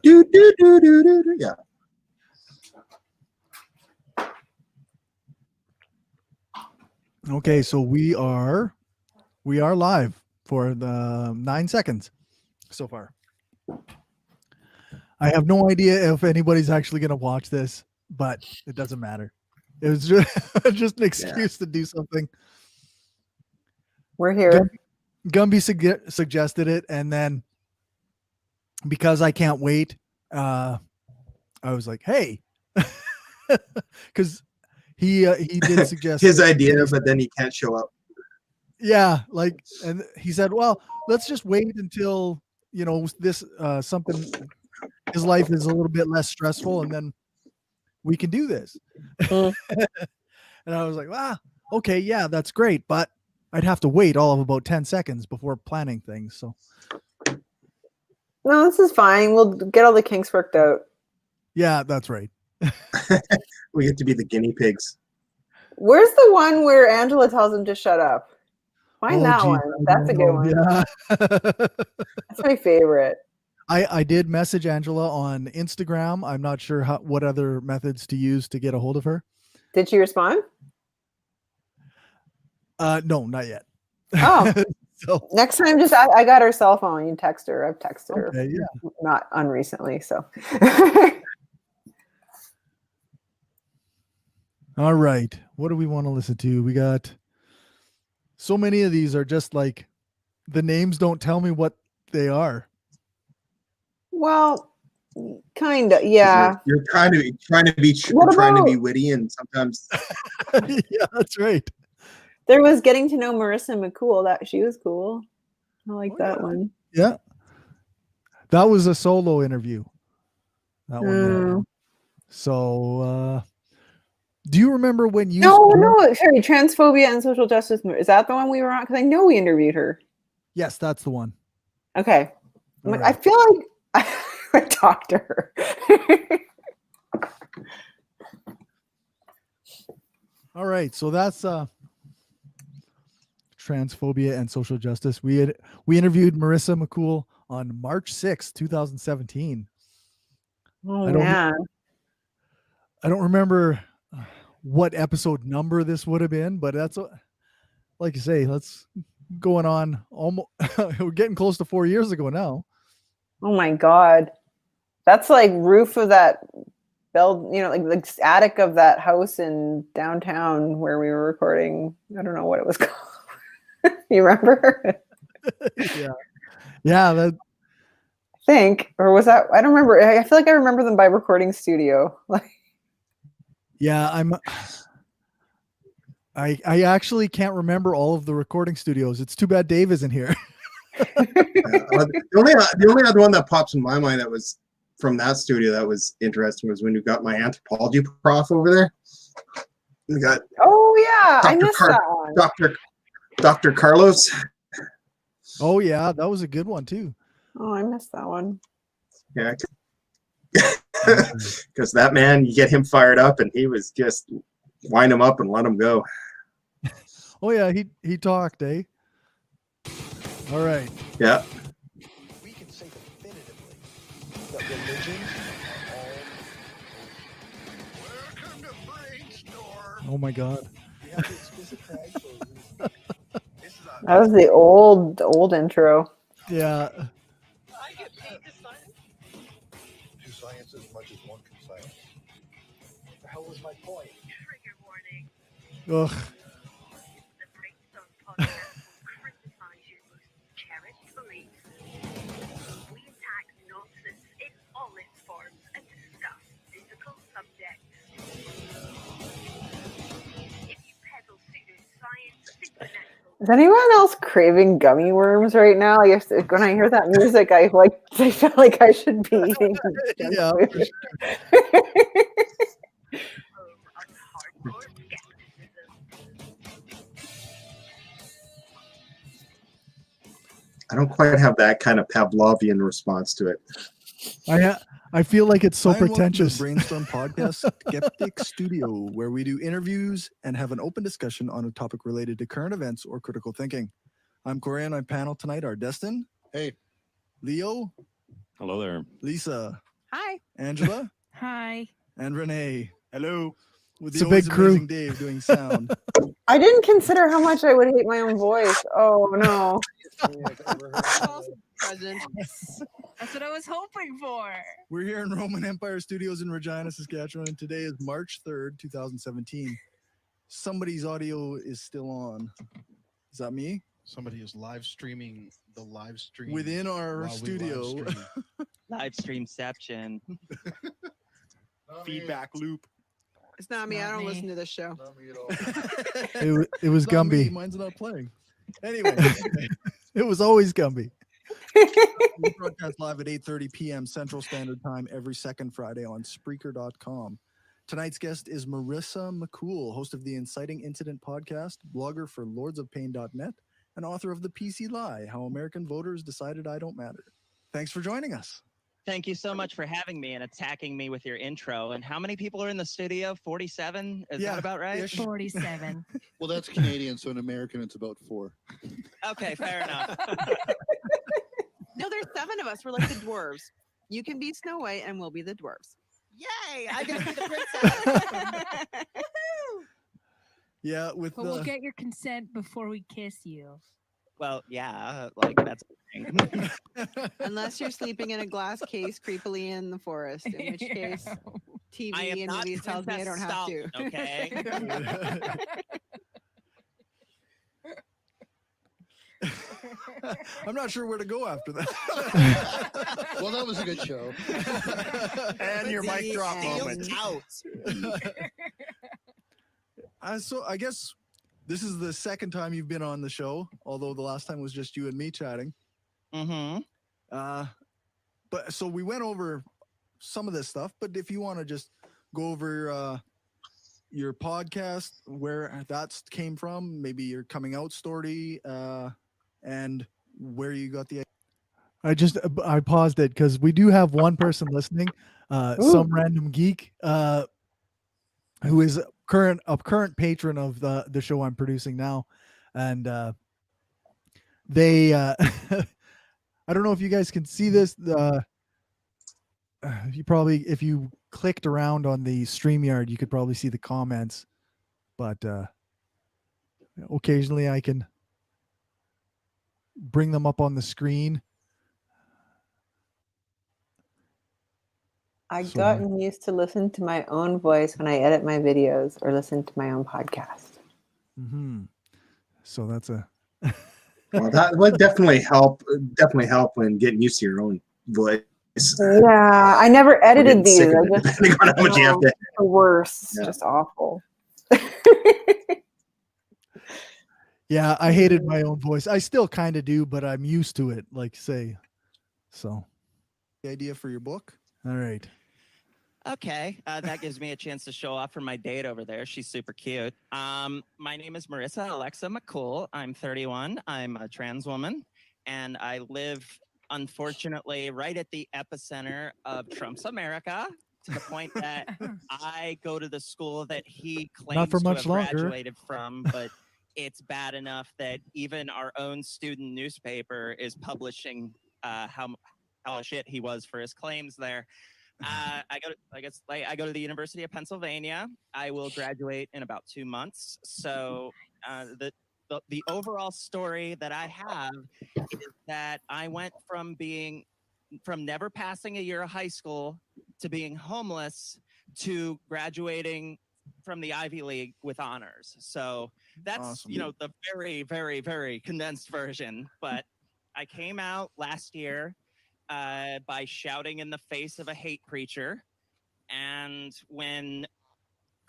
do, do, do, do, do, do. Yeah. Okay, so we are live for the 9 seconds so far. I have no idea if anybody's actually going to watch this, but it doesn't matter. It was just an excuse to do something. We're here. Gumby suggested it, and then because I can't wait, I was like, "Hey," because he did suggest his idea, but then he can't show up. Yeah, like, and he said, "Well, let's just wait until this something. His life is a little bit less stressful, and then we can do this." And I was like, "Wow, okay, yeah, that's great, but I'd have to wait all of about 10 seconds before planning things." So, no, this is fine. We'll get all the kinks worked out. Yeah, that's right. We get to be the guinea pigs. Where's the one where Angela tells him to shut up? Find that geez, one. That's a good one. Yeah. That's my favorite. I did message Angela on Instagram. I'm not sure what other methods to use to get a hold of her. Did she respond? No, not yet. Oh, so next time, I got her cell phone. You text her. I've texted her. Okay, yeah. Not unrecently. So. All right. What do we want to listen to? We got so many of these are just like the names don't tell me what they are. Well, kind of, yeah. You're trying to be witty, and sometimes. Yeah, that's right. There was getting to know Marissa McCool. That she was cool. I like that one. Yeah, that was a solo interview. That one. So, do you remember when you? No, sorry. Transphobia and social justice. Is that the one we were on? Because I know we interviewed her. Yes, that's the one. Okay. Right. I feel like I talked to her. All right, so that's transphobia and social justice. We interviewed Marissa McCool on March 6th, 2017. Oh, man. I don't remember what episode number this would have been, but that's like you say, that's going on almost we're getting close to 4 years ago now. Oh my God. That's like roof of that like the attic of that house in downtown where we were recording. I don't know what it was called. You remember? Yeah, that I think, or was that, I don't remember. I feel like I remember them by recording studio. Like, yeah, I actually can't remember all of the recording studios. It's too bad Dave isn't here. The only other one that pops in my mind that was from that studio that was interesting was when you got my anthropology prof over there. We got I missed that one. Dr. Carlos. Oh yeah, that was a good one too. Oh, I missed that one. Yeah, because that man, you get him fired up, and he was just wind him up and let him go. Oh yeah, he talked, eh? All right. Yeah. We can say definitively that religion are all. Welcome to Brainstorm. Oh my God. We have the explicit tag for a reason. That was the old intro. Yeah. I get paid to science. Two science as much as one can science. What the hell was my point? Trigger warning. Ugh. The Brainstorm podcast will criticize your most cherished beliefs. We attack nonsense in all its forms and discuss difficult subjects. If you peddle pseudoscience, supernatural. Is anyone else craving gummy worms right now? I guess when I hear that music, I feel like I should be eating. Yeah. I don't quite have that kind of Pavlovian response to it. I feel like it's so Hi, and welcome to pretentious. the Brainstorm Podcast Skeptic Studio, where we do interviews and have an open discussion on a topic related to current events or critical thinking. I'm Corey, and on panel tonight are Destin. Hey. Leo. Hello there. Lisa, Hi. Angela, Hi. and Renee. Hello. With It's the a big always crew. amazing Dave doing sound. I didn't consider how much I would hate my own voice. Oh no. Present. That's what I was hoping for. We're here in Roman Empire Studios in Regina, Saskatchewan, and today is March 3rd, 2017. Somebody's audio is still on. Is that me? Somebody is live streaming the live stream Within our while we live studio. stream. Live streamception. Feedback loop. It's not me. I don't listen to this show. Not me at all. It was It's not me, Gumby. Mine's not playing. Anyway, It was always Gumby. we broadcast live at 8:30 p.m. Central Standard Time every second Friday on Spreaker.com. Tonight's guest is Marissa McCool, host of the Inciting Incident podcast, blogger for lordsofpain.net, and author of The PC Lie, How American Voters Decided I Don't Matter. Thanks for joining us. Thank you so much for having me and attacking me with your intro. And how many people are in the studio? 47? Is Yeah, that about right? ish. 47. Well, that's Canadian, so in American it's about 4. Okay, fair enough. No, there's 7 of us. We're like the dwarves. You can be Snow White, and we'll be the dwarves. Yay! I get to be the princess. Yeah, with But we'll the get your consent before we kiss you. Well, yeah, like that's a thing. Unless you're sleeping in a glass case creepily in the forest, in which case TV I am and not movies tells me I Princess don't have to. Stalin, okay? I'm not sure where to go after that. Well, that was a good show. And your mic drop And- moment. So I guess this is the second time you've been on the show, although the last time was just you and me chatting. Mm-hmm. But so we went over some of this stuff, but if you want to just go over your podcast, where that came from, maybe your coming out story, and where you got the I paused it because we do have one person listening, some random geek, who is a current patron of the show I'm producing now, and they I don't know if you guys can see this. You probably, if you clicked around on the StreamYard, you could probably see the comments, but occasionally I can bring them up on the screen. I've So- gotten used to listen to my own voice when I edit my videos or listen to my own podcast. Mm-hmm. So that's a Well, that would definitely help. Definitely help when getting used to your own voice. Yeah, I never Or getting edited these. sick of I it, just depending on how much you have to. the worst. It's Yeah. just awful. yeah. I hated my own voice. I still kind of do, but I'm used to it. Like say, so idea for your book? all right. Okay, that gives me a chance to show off for my date over there. She's super cute. My name is Marissa Alexa McCool. I'm 31. I'm a trans woman, and I live, unfortunately, right at the epicenter of Trump's America, to the point that I go to the school that he claims for to much have longer. graduated from, but it's bad enough that even our own student newspaper is publishing how shit he was for his claims there. I go to the University of Pennsylvania. I will graduate in about 2 months. So the overall story that I have is that I went from never passing a year of high school to being homeless to graduating from the Ivy League with honors. So that's Awesome. the very, very, very condensed version. But I came out last year by shouting in the face of a hate preacher. And when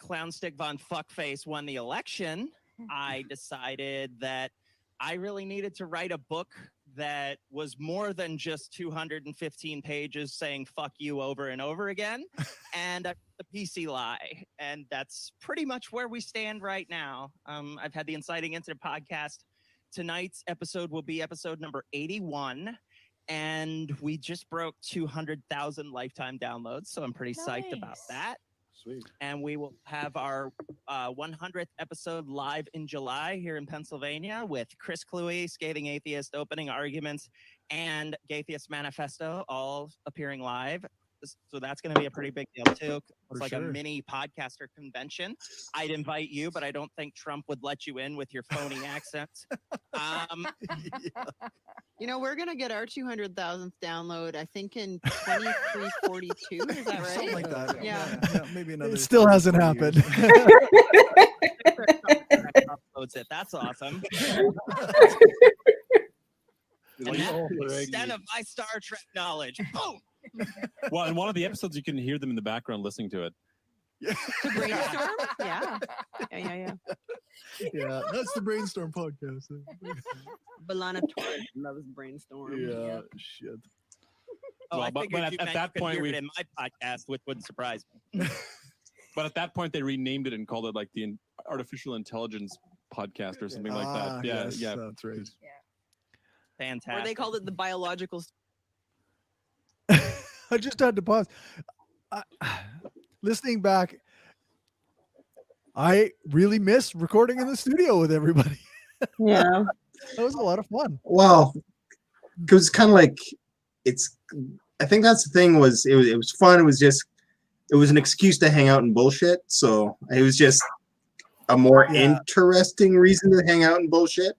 Clownstick Von Fuckface won the election, I decided that I really needed to write a book that was more than just 215 pages saying fuck you over and over again. And the PC Lie. And that's pretty much where we stand right now. I've had the Inciting Incident podcast. Tonight's episode will be episode number 81. And we just broke 200,000 lifetime downloads. So I'm pretty psyched about Nice. that. Sweet. And we will have our 100th episode live in July here in Pennsylvania with Chris Cluey, Scathing Atheist, opening arguments, and Gaytheist Manifesto all appearing live. So that's going to be a pretty big deal too. It's like a mini podcaster convention. I'd invite you, but I don't think Trump would let you in with your phony accents. You know, we're gonna get our 200,000th download, I think, in 2342. Is that right? Something like that. Yeah. Maybe another. It still 30, hasn't 40 happened. years. Uploads it. That's awesome. And Like, that's oh, the right. extent of my Star Trek knowledge. Boom. Well, in one of the episodes, you can hear them in the background listening to it. To brainstorm? Yeah. Yeah. Yeah, that's the Brainstorm podcast. Balana Torres loves brainstorm. Yeah, shit. Oh, Well, I but figured at you meant that you could point, hear we- it in my podcast, which wouldn't surprise me. But at that point, they renamed it and called it like the Artificial Intelligence Podcast or something like that. Yeah, yes, yeah. that's right. Fantastic. Or they called it the biological. I just had to pause. Listening back, I really miss recording in the studio with everybody. Yeah. That was a lot of fun. Well, because kind of like it's. I think that's the thing. It was fun. It was an excuse to hang out and bullshit. So it was just a more interesting reason to hang out and bullshit.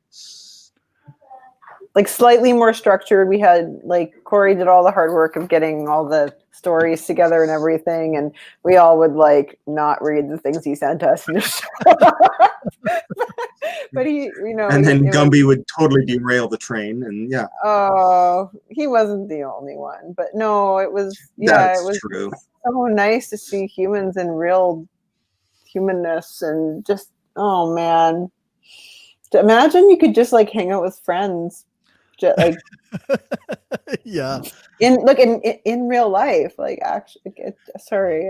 Like slightly more structured. We had like Corey did all the hard work of getting all the stories together and everything, and we all would like not read the things he sent us. And just but he, you know, And then it was- Gumby would totally derail the train, and yeah, Oh, he wasn't the only one, but no, it was that's it was true. so nice to see humans in real humanness and just oh man, imagine you could just like hang out with friends, just like Yeah. in real life, like actually. Sorry,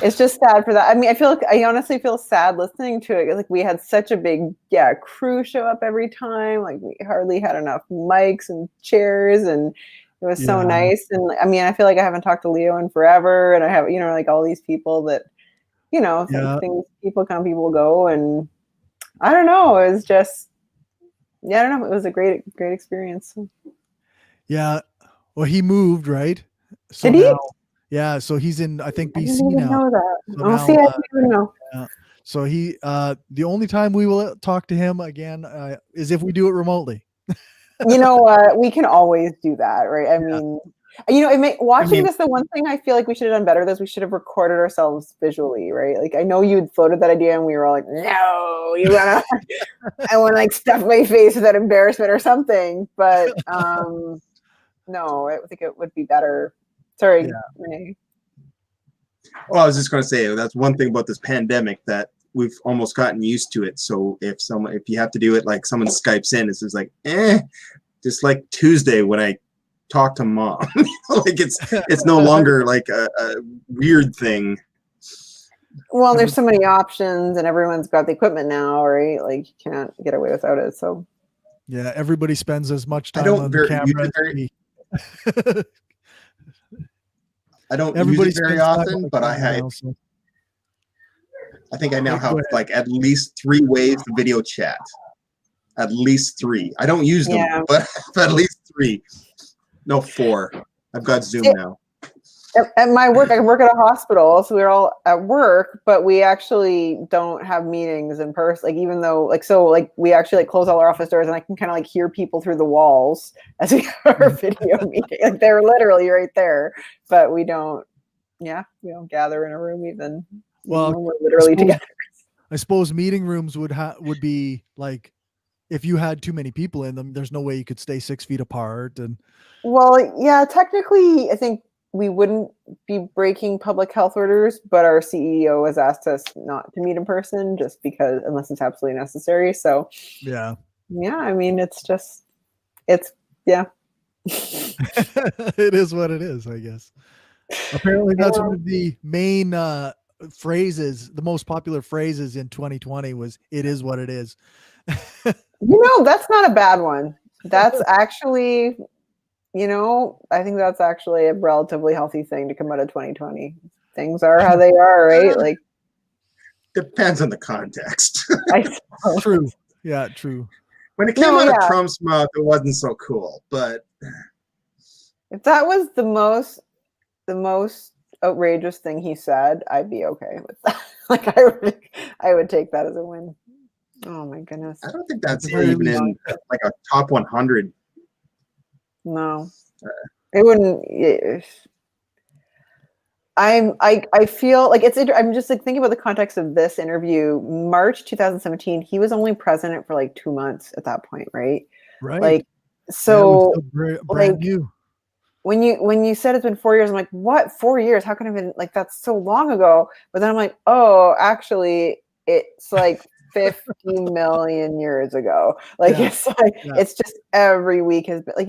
it's just sad for that. I mean, I honestly feel sad listening to it. Like we had such a big crew show up every time. Like we hardly had enough mics and chairs, and it was so Yeah. nice. And I mean, I feel like I haven't talked to Leo in forever, and I have like all these people that things people come, people go, and I don't know. It was just I don't know. It was a great experience. Yeah. Well, he moved, right? So Did he? now- yeah. So he's in, I think, I BC didn't even now. know that. So Oh, now, see, I didn't even know. So he, the only time we will talk to him again is if we do it remotely. You know what? We can always do that, right? I mean, watching this, the one thing I feel like we should have done better is we should have recorded ourselves visually, right? Like I know you had floated that idea, and we were all like, "No, you wanna?" I want to like stuff my face with that embarrassment or something. But no, I think it would be better. Sorry, Renee. Well, I was just going to say that's one thing about this pandemic that we've almost gotten used to it. So if you have to do it like someone Skypes in, it's just like just like Tuesday when I talk to mom. Like it's no longer like a weird thing. Well, there's so many options, and everyone's got the equipment now, right? Like you can't get away without it. So Yeah. Everybody spends as much I time don't on the use camera. it as very- me. I don't Everybody use it very spends time on often, the but I camera have. now, so- I think I now Go have ahead. like at least 3 ways to video chat. At least 3. I don't use them, Yeah. but at least 3. No, 4. I've got Zoom Yeah. now. at my work, I work at a hospital, so we're all at work, but we actually don't have meetings in person. Like even though we actually like close all our office doors, and I can kind of like hear people through the walls as we have our video meeting. Like they're literally right there, but we don't. Yeah, we don't gather in a room even. Well, when we're literally suppose- together. I suppose meeting rooms would be like if you had too many people in them, there's no way you could stay 6 feet apart. And Well, yeah, technically, I think we wouldn't be breaking public health orders, but our CEO has asked us not to meet in person just because, unless it's absolutely necessary. So, yeah, I mean, it's yeah. it is what it is, I guess. Apparently, that's one of the main phrases, the most popular phrases in 2020 was "It is what it is." That's not a bad one. That's actually, I think that's actually a relatively healthy thing to come out of 2020. Things are how they are, right? Like, Depends on the context. I suppose. True. Yeah, true. When it came No, out yeah. of Trump's mouth, it wasn't so cool. But If that was the most outrageous thing he said, I'd be okay with that. Like I would take that as a win. Oh my goodness. I don't think that's the very even in like a top 100. No. It wouldn't. I feel like I'm just like thinking about the context of this interview. March 2017, he was only president for like 2 months at that point, right? Right. Like, Yeah, it was so still brand like, new. when you said it's been 4 years, I'm like, what? 4 years? How can it have been like that's so long ago? But then I'm like, oh, actually, it's like 50 million years ago. Like Yeah. it's like Yeah. it's just every week has been like,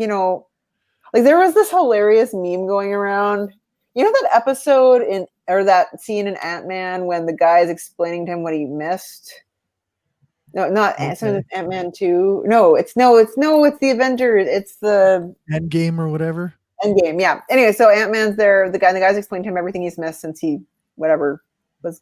like there was this hilarious meme going around. You know that episode or that scene in Ant-Man when the guy is explaining to him what he missed? No, not Okay. Ant-Man 2. No, it's the Avengers. It's the Endgame or whatever. Endgame. Yeah. Anyway, so Ant-Man's there. The guy's explained to him everything he's missed since he whatever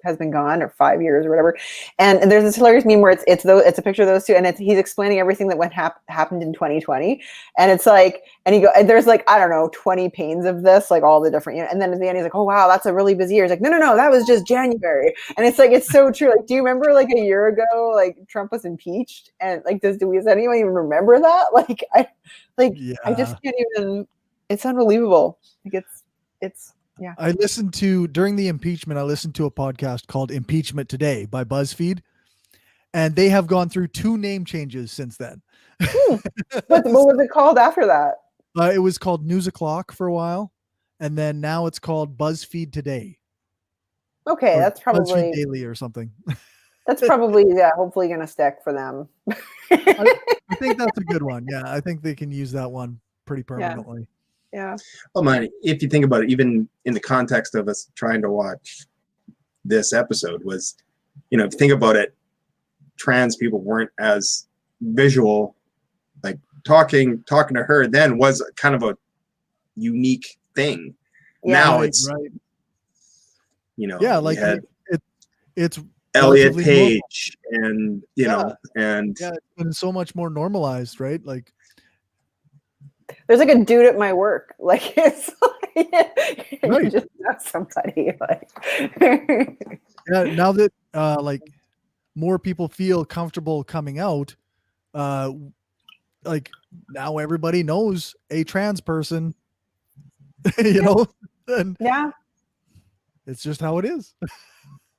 has been gone, or 5 years or whatever. And there's this hilarious meme where it's a picture of those two, and he's explaining everything that happened in 2020, and it's like, and there's like, I don't know, 20 panes of this, like all the different, and then at the end he's like, oh wow, that's a really busy year. He's like, no, that was just January. And it's like, it's so true. Like, do you remember like a year ago, like Trump was impeached, and like does anyone even remember that? Like I just can't even. It's unbelievable. Like it's. Yeah. I listened to during the impeachment. I listened to a podcast called Impeachment Today by BuzzFeed, and they have gone through 2 name changes since then. What was it called after that? It was called News O'Clock for a while, and then now it's called BuzzFeed Today. Okay, Or that's probably BuzzFeed Daily or something. that's probably hopefully gonna stick for them. I think that's a good one. Yeah, I think they can use that one pretty permanently. Yeah. Oh man, if you think about it, even in the context of us trying to watch this episode, was, if you think about it, trans people weren't as visual. Like talking to her then was kind of a unique thing. Yeah. Now Right, it's right. yeah, like you had it's Elliot relatively Page and and yeah, it's been so much more normalized, right? Like There's like a dude at my work. Like it's like you Right. just know somebody. Like yeah, now that like more people feel comfortable coming out, like now everybody knows a trans person, and yeah. it's just how it is.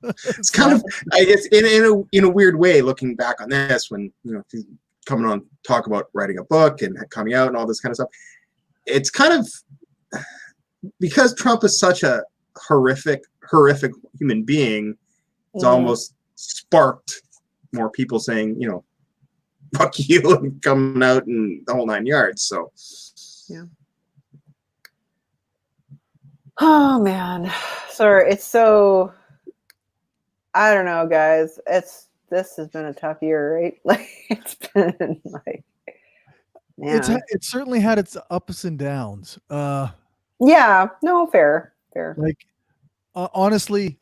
it's kind of, I guess, in a weird way, looking back on this, when he's coming on talk about writing a book and coming out and all this kind of stuff. It's kind of because Trump is such a horrific human being. It's almost sparked more people saying, fuck you, and coming out and the whole 9 yards. So yeah. Oh man. Sorry, it's so I don't know, guys. This has been a tough year, right? Like it's been like It's certainly had its ups and downs. Yeah, no, fair. Like honestly,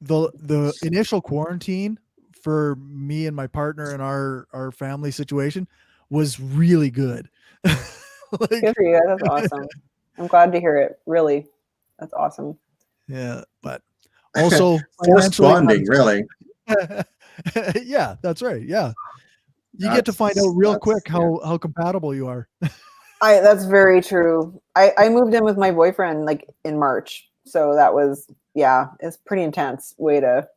the initial quarantine for me and my partner and our family situation was really good. Good for you. That's awesome. I'm glad to hear it. Really, that's awesome. Yeah, but also forced financially- bonding, really. Yeah, that's right. Yeah, you get to find out real quick how compatible you are. That's very true. I moved in with my boyfriend like in March, so that was it's pretty intense way to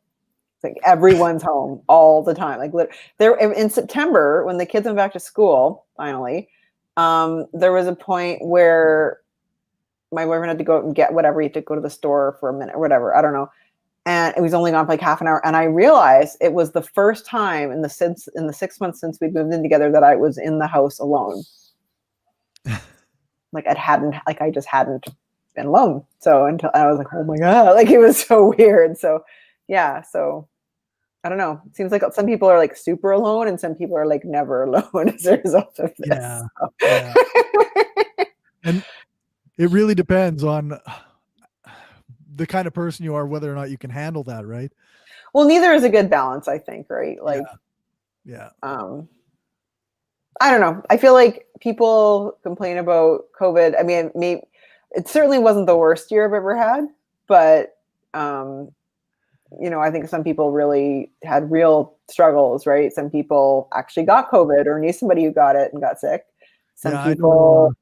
like everyone's home all the time. Like there in September when the kids went back to school finally, there was a point where my boyfriend had to go out and get whatever. He had to go to the store for a minute or whatever. I don't know. And it was only gone for like half an hour. And I realized it was the first time in the 6 months since we'd moved in together that I was in the house alone. Like I just hadn't been alone. So until I was like, oh my God, like it was so weird. So yeah. So I don't know. It seems like some people are like super alone and some people are like never alone as a result of this. Yeah. Yeah. And it really depends on the kind of person you are, whether or not you can handle that, right? Well, neither is a good balance, I think, right? Like, yeah. I don't know. I feel like people complain about COVID. I mean, maybe it certainly wasn't the worst year I've ever had, but I think some people really had real struggles, right? Some people actually got COVID or knew somebody who got it and got sick. Some Yeah, I know, people,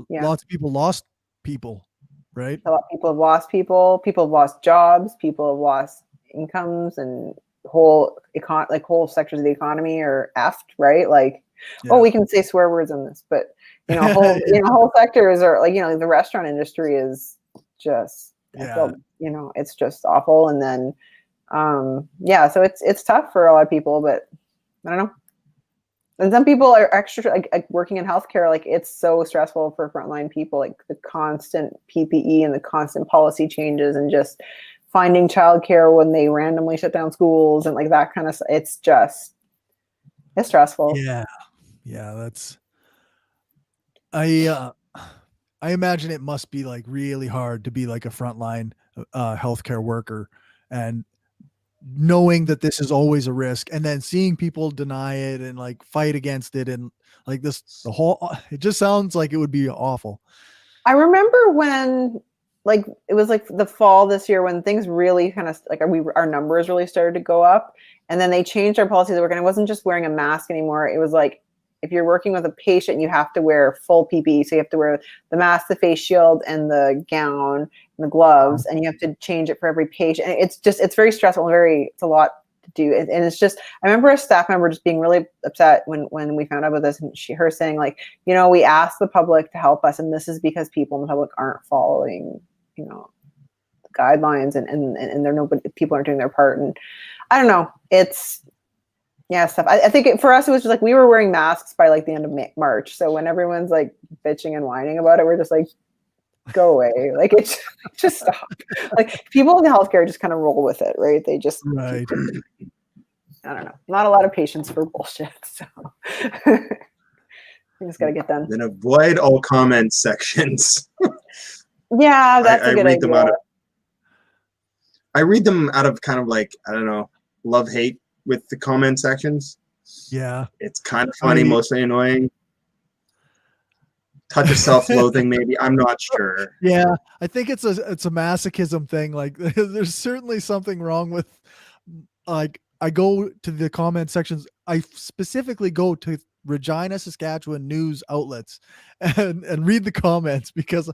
lots of people lost people, right? a lot of people have lost people. People have lost jobs. People have lost incomes, and whole sectors of the economy are effed, right? Like, Yeah. oh, we can say swear words on this, but whole sectors are like, the restaurant industry is just, it's just awful. And then, so it's tough for a lot of people, but I don't know. And some people are extra like working in healthcare. Like, it's so stressful for frontline people, like the constant PPE and the constant policy changes and just finding childcare when they randomly shut down schools and like that kind of stuff. It's stressful. Yeah. That's. I imagine it must be like really hard to be like a frontline healthcare worker and knowing that this is always a risk, and then seeing people deny it and like fight against it, and like this, it just sounds like it would be awful. I remember when, like, it was like the fall this year when things really kind of like our numbers really started to go up, and then they changed our policies at work, and it wasn't just wearing a mask anymore. It was like, if you're working with a patient, you have to wear full PPE. So you have to wear the mask, the face shield, and the gown, and the gloves, and you have to change it for every patient. And it's very stressful and it's a lot to do. And it's just, I remember a staff member just being really upset when we found out about this, and her saying like, we asked the public to help us, and this is because people in the public aren't following, the guidelines, and people aren't doing their part. And I don't know, it's, stuff. I think for us, it was just like we were wearing masks by like the end of March. So when everyone's like bitching and whining about it, we're just like, go away. Like, it's just stop. Like, people in the healthcare just kind of roll with it, right? They just, right. I don't know. Not a lot of patience for bullshit. So we just got to get done. Then avoid all comment sections. Yeah, that's a good idea. I read them out of kind of like, I don't know, love-hate with the comment sections. Yeah. It's kind of funny, mostly annoying. Touch of self-loathing, maybe. I'm not sure. Yeah, I think it's a masochism thing. Like, there's certainly something wrong with, like, I go to the comment sections. I specifically go to Regina, Saskatchewan news outlets and read the comments because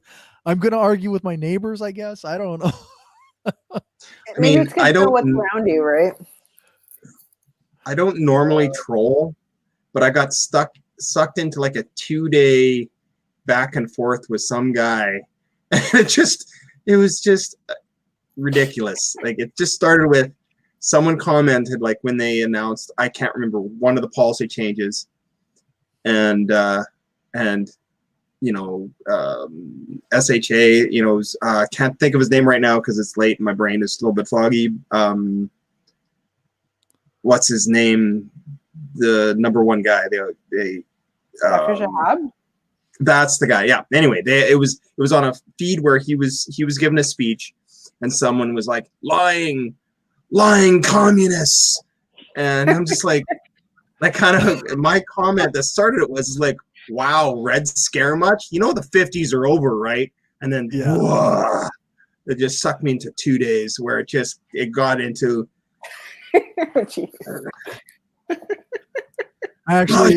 I'm going to argue with my neighbors, I guess. I don't know. Maybe it's good to know what's around you, right? I don't normally troll, but I got sucked into like a 2-day back and forth with some guy. And it was just ridiculous. Like, it just started with someone commented like when they announced, I can't remember, one of the policy changes, and SHA, can't think of his name right now because it's late and my brain is still a bit foggy. What's his name? The number one guy. Dr. Shahab? That's the guy. Yeah. Anyway, it was on a feed where he was giving a speech, and someone was like, lying communists, and I'm just like, that kind of my comment that started it was like, wow, Red Scare much? The 50s are over, right? And then whoa, it just sucked me into 2 days where it got into. My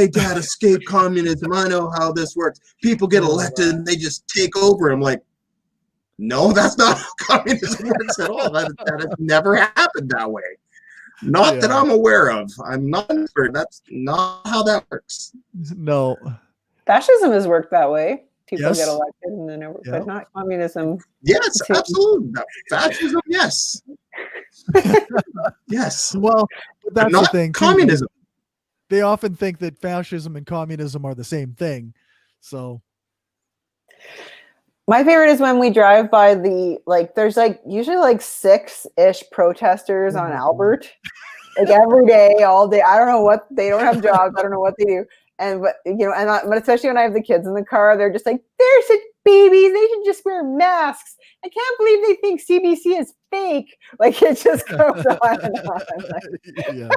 dad escaped communism. I know how this works. People get elected and they just take over. I'm like, no, that's not how communism works at all. That has never happened that way. Not that I'm aware of. I'm not an expert. That's not how that works. No. Fascism has worked that way. People get elected and then but not communism. Yes, absolutely. Fascism, yes. Yes. Well, that's not the thing. Communism. They often think that fascism and communism are the same thing. So my favorite is when we drive by there's usually 6-ish protesters on Albert, like every day, all day. I don't know what, they don't have jobs. I don't know what they do. But especially when I have the kids in the car, they're just like, they're such babies. They should just wear masks. I can't believe they think CBC is fake. Like, it just goes on and on. Yeah.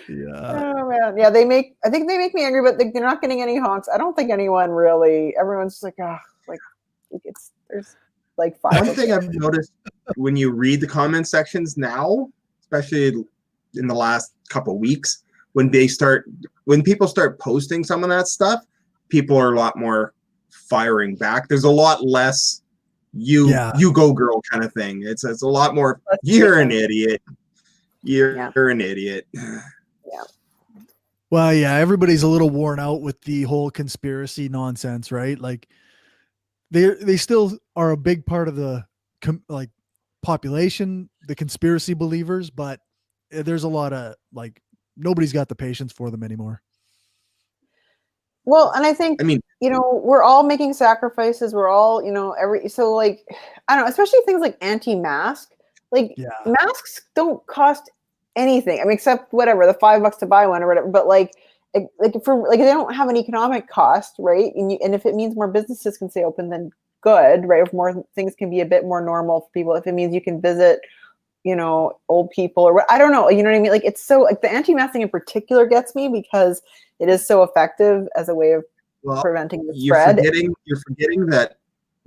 Yeah. Oh man, yeah. I think they make me angry, but they're not getting any honks. I don't think anyone really. Everyone's just like, ah, like there's like five. One of thing them. I've noticed when you read the comment sections now, especially in the last couple weeks, when people start posting some of that stuff, people are a lot more firing back. There's a lot less you go girl kind of thing. It's a lot more you're an idiot. You're an idiot. Yeah. Well, yeah, everybody's a little worn out with the whole conspiracy nonsense, right? Like they still are a big part of the like population, the conspiracy believers, but there's a lot of like nobody's got the patience for them anymore. Well, and I think, you know, we're all making sacrifices. We're all, you know, so like, I don't know, especially things like anti-mask, like masks don't cost anything. I mean, except whatever, the $5 to buy one or whatever, but like they don't have an economic cost, right? And if it means more businesses can stay open, then good, right? If more things can be a bit more normal for people, if it means you can visit, you know, old people or what, I don't know, you know what I mean? Like, it's so, like, the anti-masking in particular gets me because it is so effective as a way of preventing the spread. You're forgetting that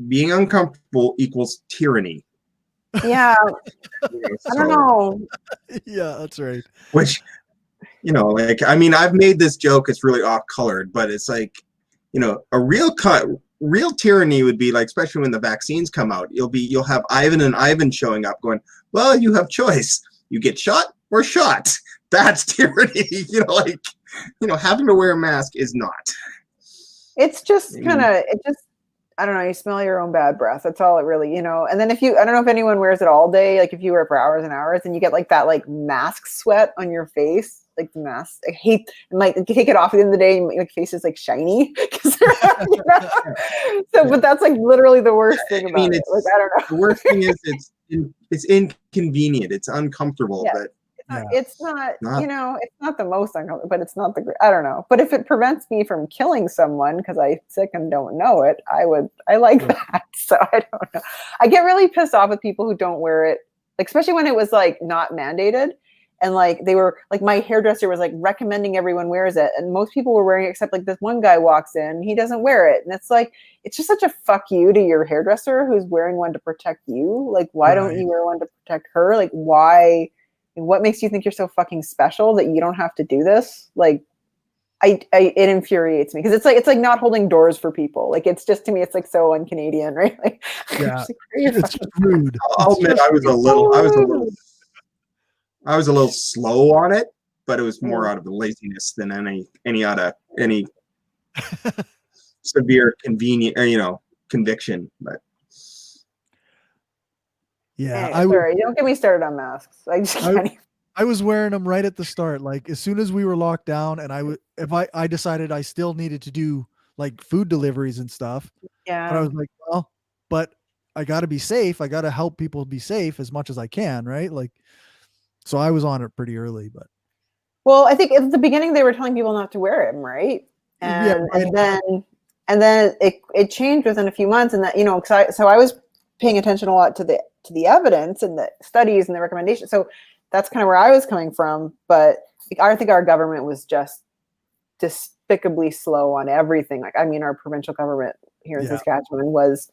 being uncomfortable equals tyranny. Yeah. I don't know. Yeah, that's right. Which, you know, like, I mean, I've made this joke, it's really off-colored, but it's like, you know, a real tyranny would be like, especially when the vaccines come out, you'll have Ivan and Ivan showing up going, well, you have choice. You get shot or shot. That's tyranny. You know, like, you know, having to wear a mask is not. It's just kind of, I don't know, you smell your own bad breath. That's all it really, you know. And then I don't know if anyone wears it all day, like if you wear it for hours and hours and you get like that like mask sweat on your face, like the mask. I hate, like, take it off at the end of the day and your face is like shiny. You know? So, but that's like literally the worst thing about it. Like, I don't know. The worst thing is it's inconvenient. It's uncomfortable, but it's not, you know, it's not the most uncomfortable, but it's not I don't know. But if it prevents me from killing someone because I'm sick and don't know it, I like that. So I don't know. I get really pissed off with people who don't wear it, like, especially when it was like not mandated. And like they were like, my hairdresser was like recommending everyone wears it. And most people were wearing it except like this one guy walks in, he doesn't wear it. And it's like, it's just such a fuck you to your hairdresser who's wearing one to protect you. Like, why don't you wear one to protect her? Like, why? What makes you think you're so fucking special that you don't have to do this? Like, it infuriates me because it's like not holding doors for people. Like, it's just, to me, it's like so un-Canadian, right? Like, yeah, it's rude. I'll admit I was a little slow on it, but it was more out of laziness than any severe conviction. But yeah, anyway, sorry, don't get me started on masks. I just can't. I was wearing them right at the start. Like, as soon as we were locked down, and I decided I still needed to do like food deliveries and stuff. Yeah. But I was like, well, but I got to be safe. I got to help people be safe as much as I can, right? Like, so I was on it pretty early, but. Well, I think at the beginning they were telling people not to wear them, right? And then it changed within a few months, and that, you know, so I was paying attention a lot to the evidence and the studies and the recommendations. So that's kind of where I was coming from. But I think our government was just despicably slow on everything. Like, I mean, our provincial government here in Saskatchewan was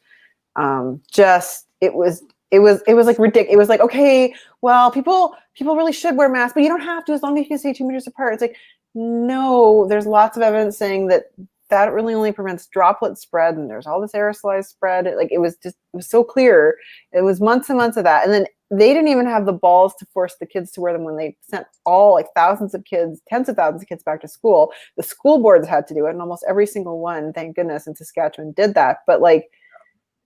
it was like ridiculous. It was like, okay, well, people really should wear masks, but you don't have to as long as you can stay 2 meters apart. It's like, no, there's lots of evidence saying that really only prevents droplet spread, and there's all this aerosolized spread. It was so clear. It was months and months of that. And then they didn't even have the balls to force the kids to wear them when they sent all, like, thousands of kids, tens of thousands of kids back to school. The school boards had to do it, and almost every single one, thank goodness, in Saskatchewan did that. But like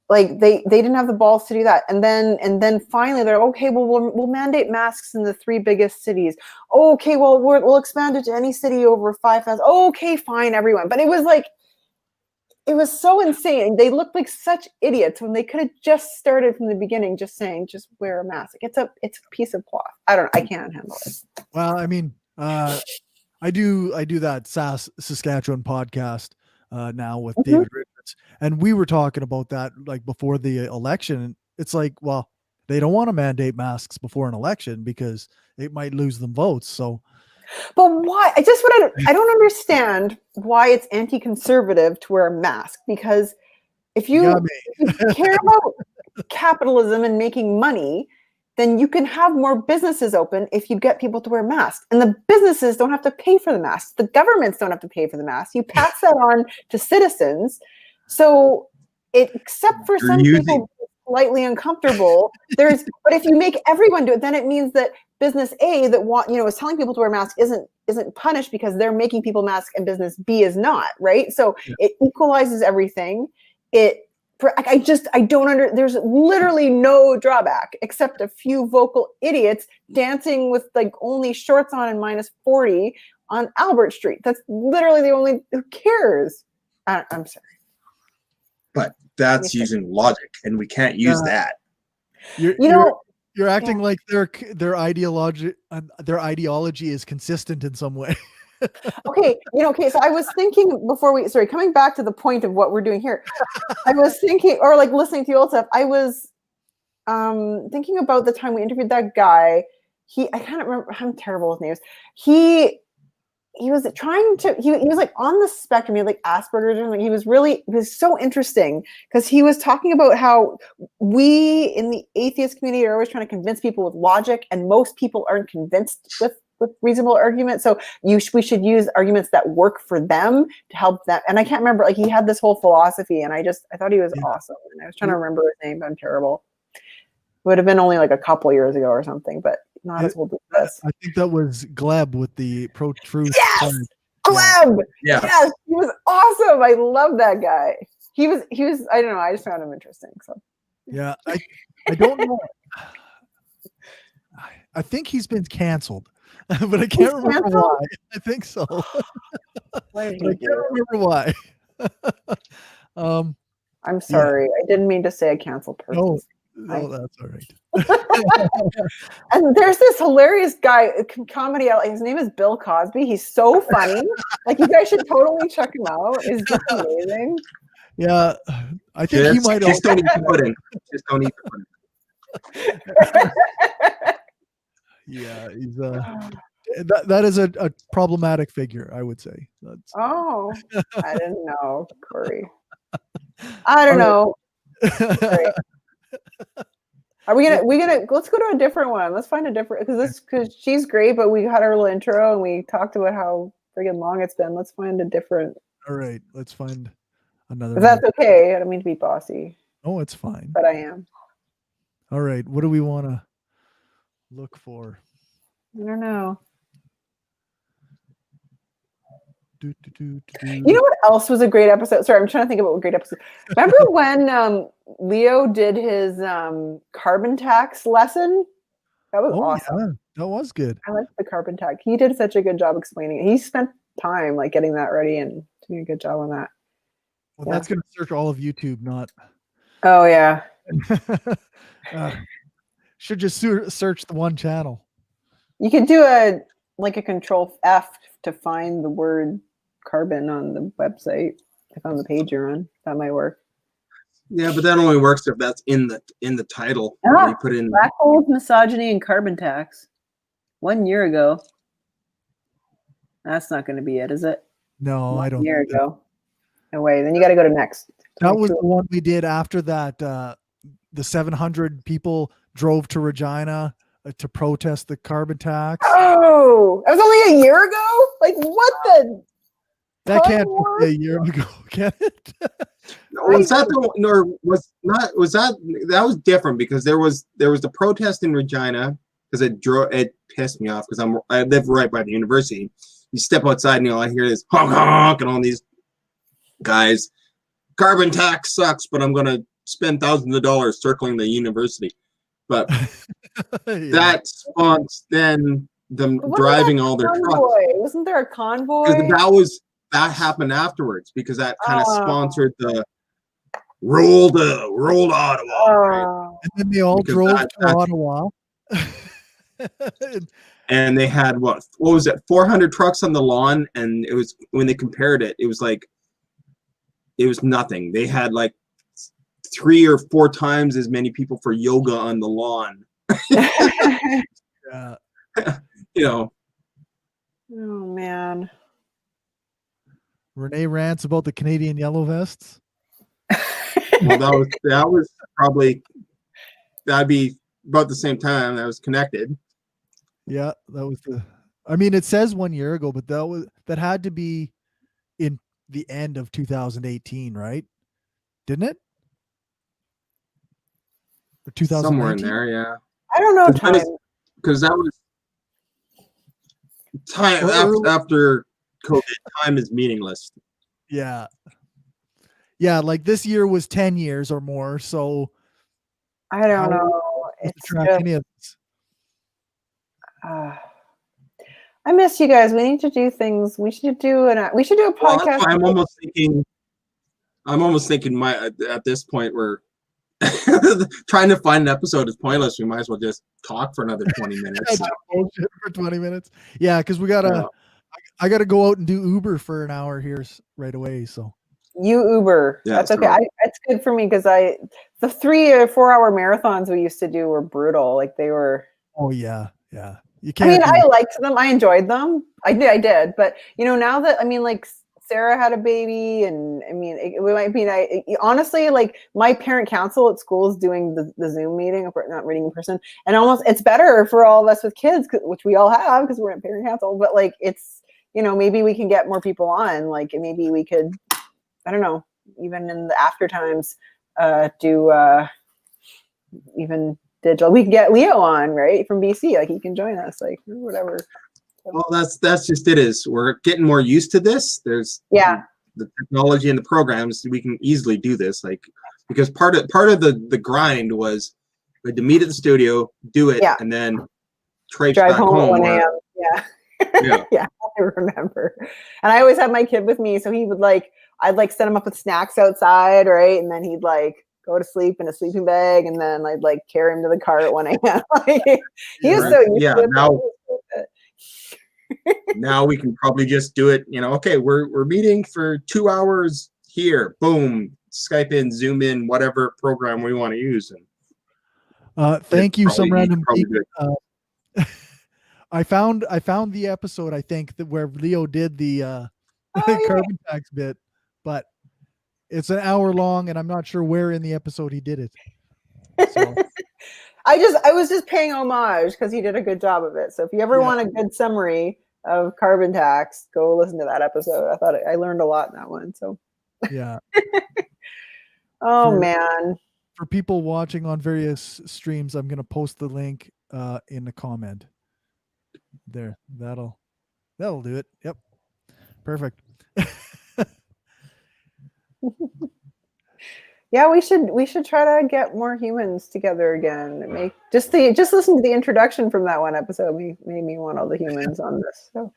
they didn't have the balls to do that. And then finally they're okay, well, we'll mandate masks in the 3 biggest cities. Okay, well, we'll expand it to any city over 5,000. Okay, fine, everyone. But it was so insane. They looked like such idiots when they could have just started from the beginning, just saying, just wear a mask. It's a piece of cloth. I don't know. I can't handle it. Well, I mean, I do that Saskatchewan podcast now with David Richards, and we were talking about that like before the election. It's like, well, they don't want to mandate masks before an election because it might lose them votes. So But why? I don't understand why it's anti-conservative to wear a mask, because if you, got if you care about capitalism and making money, then you can have more businesses open if you get people to wear masks. And the businesses don't have to pay for the masks. The governments don't have to pay for the masks. You pass that on to citizens. So except for some people slightly uncomfortable, but if you make everyone do it, then it means that business A that is telling people to wear masks isn't punished because they're making people mask, and business B is not, right? So it equalizes everything. I don't there's literally no drawback except a few vocal idiots dancing with like only shorts on and minus 40 on Albert Street. That's literally the only, who cares? I'm sorry. But that's using logic, and we can't use that. You're acting like their ideology is consistent in some way. Okay, so I was thinking coming back to the point of what we're doing here, I was thinking, or like listening to the old stuff, I was thinking about the time we interviewed that guy. I can't remember, I'm terrible with names. He was trying to, he was like on the spectrum, he had like Asperger's or something. It was so interesting because he was talking about how we in the atheist community are always trying to convince people with logic, and most people aren't convinced with reasonable arguments. So we should use arguments that work for them to help them. And I can't remember, like he had this whole philosophy, and I thought he was awesome. And I was trying to remember his name, but I'm terrible. It would have been only like a couple years ago or something, but not as old as this. I think that was Gleb with the pro-truth. Yes! Gleb! Yeah. Yes, he was awesome. I love that guy. He was, I don't know, I just found him interesting. So yeah, I don't know. I think he's been canceled. But I can't remember why. I think so. I can't remember why. I'm sorry. I didn't mean to say a cancel person. No, that's all right. And there's this hilarious guy, comedy outlet. His name is Bill Cosby. He's so funny. Like you guys should totally check him out. It's just amazing. Yeah, I think he might. Just don't eat the pudding. Just don't eat the pudding. Yeah, he's that is a problematic figure, I would say. Oh, I didn't know, Corey. I don't know. Are we gonna let's go to a different one. Let's find a different, because she's great, but we had our little intro and we talked about how friggin' long it's been. Let's find a different. All right, let's find another. If that's okay. I don't mean to be bossy. Oh, it's fine. But I am. All right, what do we want to look for? I don't know. You know what else was a great episode? Sorry, I'm trying to think about what great episode. Remember when Leo did his carbon tax lesson? That was awesome. Yeah, that was good. I liked the carbon tax. He did such a good job explaining it. He spent time like getting that ready and doing a good job on that. Well, that's going to search all of YouTube, not. Oh yeah. Should just search the one channel. You could do a Control F to find the word carbon on the website. If on the page you're on, that might work. Yeah, but that only works if that's in the title. You put in Black holes, misogyny, and carbon tax. 1 year ago. That's not going to be it, is it? No, I don't. 1 year ago. No way. Then you got to go to next. That was the one we did after that. The 700 people drove to Regina to protest the carbon tax. Oh, that was only a year ago? Like what the? That can't be a year ago, can it? Was that that was different because there was the protest in Regina because it pissed me off because I live right by the university. You step outside and I hear this honk honk and all these guys. Carbon tax sucks, but I'm gonna spend thousands of dollars circling the university. But that spawns then them driving all their trucks. Wasn't there a convoy? That happened afterwards because that kind of sponsored the rolled Ottawa. Right? And then they all drove to Ottawa. And they had what was it? 400 trucks on the lawn, and it was when they compared it, it was nothing. They had like 3 or 4 times as many people for yoga on the lawn. Yeah. You know, Oh man. Renee rants about the Canadian yellow vests. Well, that was probably that'd be about the same time that was connected. Yeah, that was the. I mean, it says 1 year ago, but that had to be in the end of 2018, right? Didn't it? Or 2019? Somewhere in there, yeah. I don't know time. Because that was time after COVID. Time is meaningless. Yeah. Yeah, like this year was 10 years or more, so I don't know. to It's track just, any of this. I miss you guys. We need to do things. We should do a Well, that's podcast. why I'm almost thinking at this point we're trying to find an episode is pointless. We might as well just talk for another 20 minutes. Bullshit for 20 minutes. Yeah, because we gotta. I gotta go out and do Uber for an hour here right away. So You Uber. Yeah, That's okay. so- That's good for me because the 3 or 4 hour marathons we used to do were brutal. Like they were. oh yeah. You I can't. mean, do- I liked them. I enjoyed them. I did. But now that like Sarah had a baby, and I mean, it might be. Honestly, like my parent council at school is doing the Zoom meeting, not reading in person, and almost it's better for all of us with kids, which we all have because we're in parent council. But like it's maybe we can get more people on. Like maybe we could, I don't know, even in the after times, do even digital. We can get Leo on, right, from BC. Like he can join us, like or whatever. Well, that's just it. Is we're getting more used to this. There's Yeah. the technology and the programs. We can easily do this, like because part of the grind was we had to meet at the studio, do it, Yeah. and then traipse Drive back home at 1 where- a.m. Yeah. Yeah. Yeah, I remember. And I always had my kid with me, so he would I'd set him up with snacks outside, right? And then he'd go to sleep in a sleeping bag, and then I'd carry him to the car at 1 a.m. He was so used Yeah, to it. now we can probably just do it. Okay, we're meeting for 2 hours here. Boom, Skype in, Zoom in, whatever program we want to use. And Thank you, some probably- random probably people. good. I found the episode, I think, that where Leo did the carbon tax bit, but it's an hour long, and I'm not sure where in the episode he did it. So I was just paying homage because he did a good job of it. So if you ever want a good summary of carbon tax, go listen to that episode. I thought I learned a lot in that one. So yeah. oh For- man. For people watching on various streams, I'm gonna post the link in the comment. There, that'll do it. Yep, perfect. Yeah, we should try to get more humans together again. Make just listen to the introduction from that one episode. Made me want all the humans on this. So,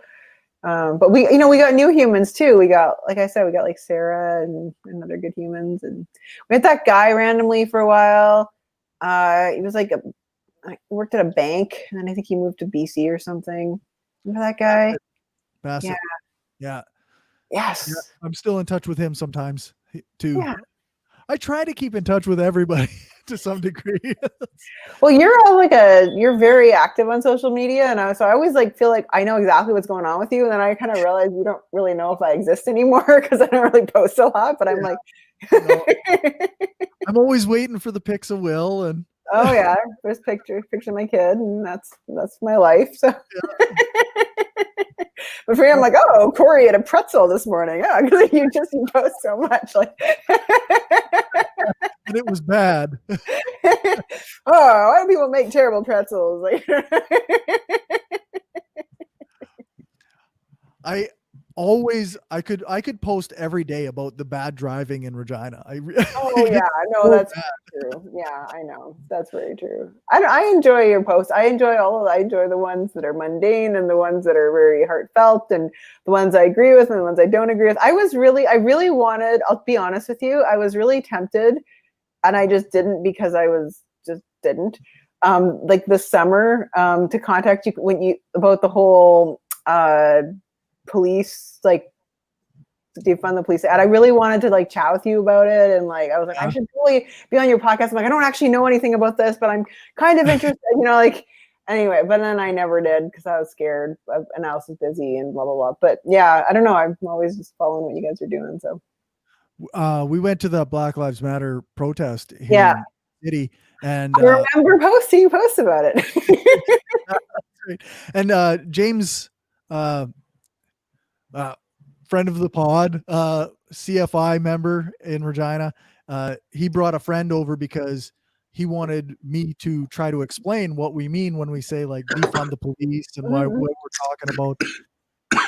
but we got new humans too. We got, like I said, we got Sarah and other good humans, and we had that guy randomly for a while. He was he worked at a bank, and then I think he moved to BC or something. Remember that guy? Bassett. Yeah. Yes. Yeah, I'm still in touch with him sometimes too. Yeah. I try to keep in touch with everybody to some degree. Well, you're you're very active on social media, and so I always feel like I know exactly what's going on with you, and then I kind of realize you don't really know if I exist anymore because I don't really post a lot. But I'm like, I'm always waiting for the pics of Will, and oh yeah, there's picture of my kid, and that's my life. So, but for me, I'm like, oh, Corey had a pretzel this morning. Yeah, because you post so much, and it was bad. Oh, why do people make terrible pretzels? I could post every day about the bad driving in Regina. Oh yeah, no, that's true. Yeah, I know that's very true. I enjoy your posts. I enjoy the ones that are mundane and the ones that are very heartfelt and the ones I agree with and the ones I don't agree with. I really wanted. I'll be honest with you. I was really tempted, and I just didn't because I didn't. This summer, to contact you about the whole police defund the police, and I really wanted to chat with you about it, and I was I should really be on your podcast. I'm I don't actually know anything about this, but I'm kind of interested, Anyway, but then I never did because I was scared and I was busy and blah blah blah. But yeah, I don't know. I'm always just following what you guys are doing. So We went to the Black Lives Matter protest here Yeah. in the city, and I remember posting you post about it. and James, friend of the pod, CFI member in Regina, he brought a friend over because he wanted me to try to explain what we mean when we say like defund the police and what we're talking about.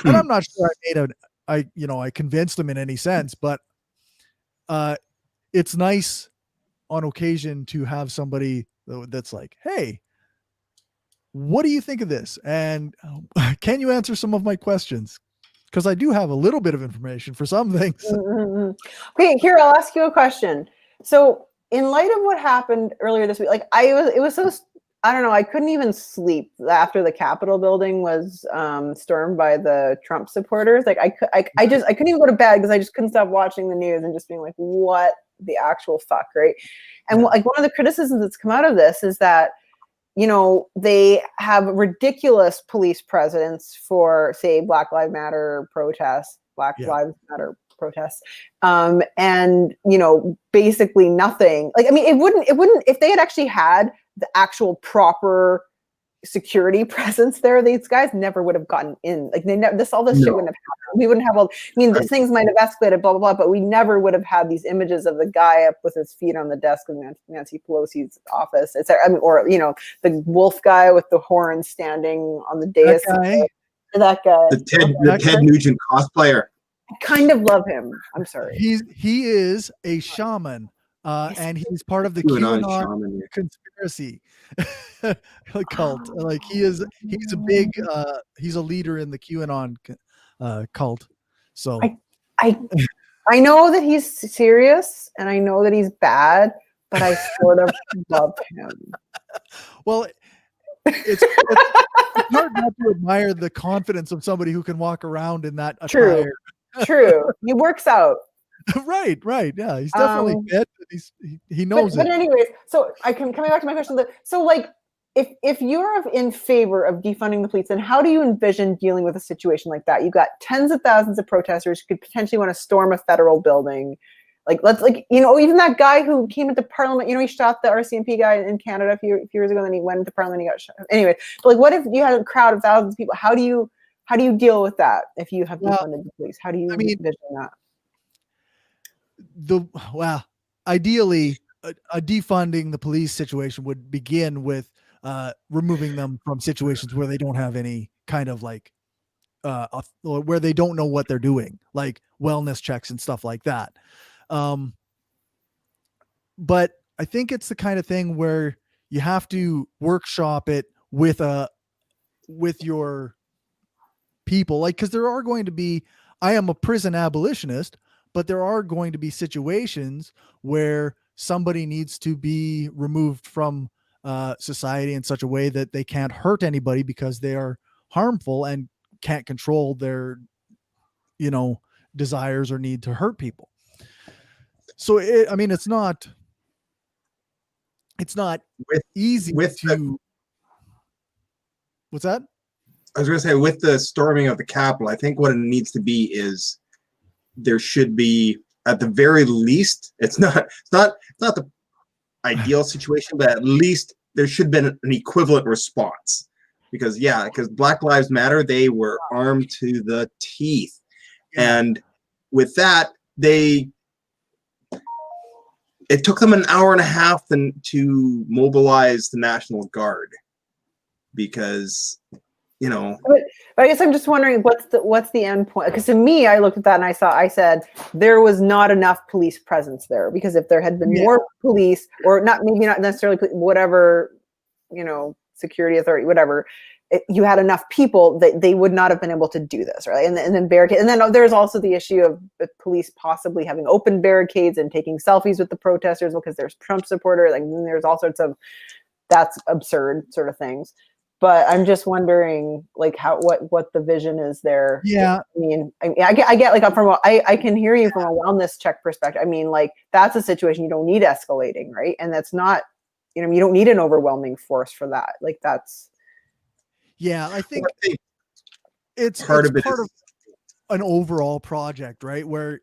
And I'm not sure I convinced him in any sense, but it's nice on occasion to have somebody that's like, hey, what do you think of this? And can you answer some of my questions? Because I do have a little bit of information for some things. Okay, here, I'll ask you a question. So in light of what happened earlier this week, like it was so, I don't know, I couldn't even sleep after the Capitol building was stormed by the Trump supporters. Like I couldn't even go to bed because I just couldn't stop watching the news and just being like, what the actual fuck, right? And like one of the criticisms that's come out of this is that, you know, they have ridiculous police presence for, say, Black Lives Matter protests, and, you know, basically nothing. Like, I mean, it wouldn't, if they had actually had the actual proper security presence there, these guys never would have gotten in. Like, all this shit wouldn't have happened. We wouldn't have all, I mean, these things might have escalated, blah, blah, blah, but we never would have had these images of the guy up with his feet on the desk of Nancy Pelosi's office. Or, you know, the wolf guy with the horn standing on the dais. That guy. The Ted Nugent cosplayer. I kind of love him. I'm sorry. He is a shaman, and he's part of the QAnon conspiracy cult. Like he's a leader in the QAnon cult. So I know that he's serious and I know that he's bad, but I sort of love him. Well, it's hard not to admire the confidence of somebody who can walk around in that attire. True. He works out. Right. Yeah, he's definitely fit. He knows but it. anyways, so coming back to my question. So like, if you're in favor of defunding the police, then how do you envision dealing with a situation like that? You've got tens of thousands of protesters who could potentially want to storm a federal building. Like, you know, even that guy who came into Parliament, you know, he shot the RCMP guy in Canada a few years ago, and then he went into Parliament and he got shot. Anyway, but like, what if you had a crowd of thousands of people? How do you deal with that if you have defunded the police? How do you envision that? Ideally, a defunding the police situation would begin with removing them from situations where they don't have any kind of like where they don't know what they're doing, like wellness checks and stuff like that. But I think it's the kind of thing where you have to workshop it with your people, like, because there are going to be, I am a prison abolitionist, but there are going to be situations where somebody needs to be removed from society in such a way that they can't hurt anybody because they are harmful and can't control their, you know, desires or need to hurt people. So it's not easy what's that? I was going to say, with the storming of the Capitol, I think what it needs to be is there should be, at the very least, it's not the ideal situation, but at least there should have been an equivalent response. Because Black Lives Matter, they were armed to the teeth. And with that, it took them an hour and a half to mobilize the National Guard, because, you know. But I guess I'm just wondering what's the end point? Because to me, I looked at that and I said there was not enough police presence there, because if there had been more police, or maybe not necessarily whatever, you know, security authority, whatever, you had enough people that they would not have been able to do this, right? And then barricade. And then there's also the issue of the police possibly having open barricades and taking selfies with the protesters because there's Trump supporter. Like, then there's all sorts of, that's absurd sort of things. But I'm just wondering, like, what the vision is there. Yeah. I get like I can hear you from a wellness check perspective. I mean, like, that's a situation you don't need escalating, right? And that's not, you know, you don't need an overwhelming force for that. Like, that's. Yeah, I think I think it's part it's of it part is of an overall project, right? Where